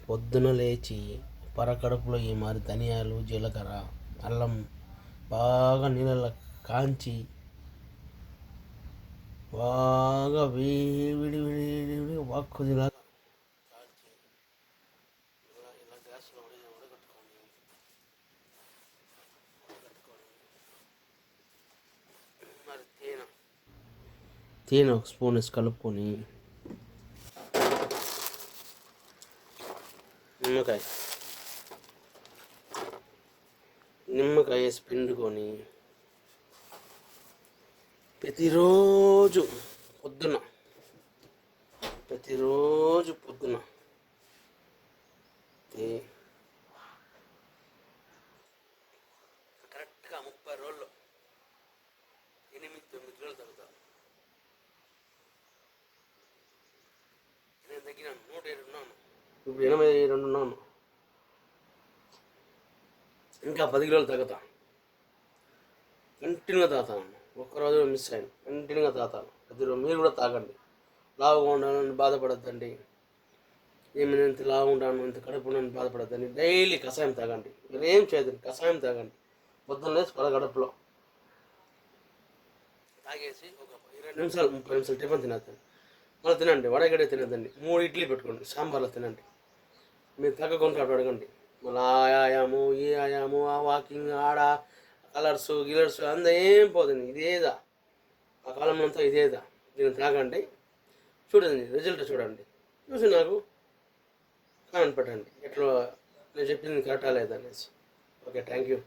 పొద్దున లేచి పరకడుపులో ఈ మరి ధనియాలు జీలకర్ర అల్లం బాగా నీళ్ళలో కాంచి బాగా వేడి వాక్కుదిలాగా కాల్చి ఇలా గ్యాస్లో ఉడకట్టుకొని మరి తేనె ఒక స్పూన్ వేసి కలుపుకొని నిమ్మకాయ వేసి పిండుకొని ప్రతిరోజు పొద్దున కరెక్ట్గా 30 రోజుల్లో 8-9 కిలోలు తగ్గుతాను. నేను తగ్గినాను, 107 ఉన్నాను, ఇప్పుడు 82 ఉన్నాను. ఇంకా 10 కిలోలు తగ్గుతా. కంటిన్యూగా తాగుతాను, ఒక్కరోజు మిస్ అయ్యాను. కంటిన్యూగా తాగుతాను ప్రతిరోజు. మీరు కూడా తాగండి. లావుగా ఉండాలని బాధపడద్దండి. నేను ఇంత లావు ఉంటాను, ఇంత కడుపు ఉండని బాధపడద్దండి. డైలీ కషాయం తాగండి. మీరు ఏం చేయదండి, కషాయం తాగండి. పొద్దున్న లేచి పరగడుపులో తాగేసి ఒక 20 నిమిషాలు 30 నిమిషాలు టిఫిన్ తినేద్దండి. మళ్ళీ తినండి, వడగడే తినేద్దండి. 3 ఇడ్లీ పెట్టుకోండి, సాంబార్లో తినండి. మీరు తగ్గకుండా అడగండి. మళ్ళీ ఆ ఆయాము ఈ ఆయాము ఆ వాకింగ్ ఆడ కలర్స్ గిలర్స్ అంతా ఏం పోదండి. ఇదేదా ఆ కాలంలో అంతా ఇదేదా. దీన్ని తాగండి, చూడండి, రిజల్ట్ చూడండి. చూసి నాకు కామెంట్ పెట్టండి ఎట్లా నేను చెప్పింది కరెక్టా లేదనేసి. Okay, thank you.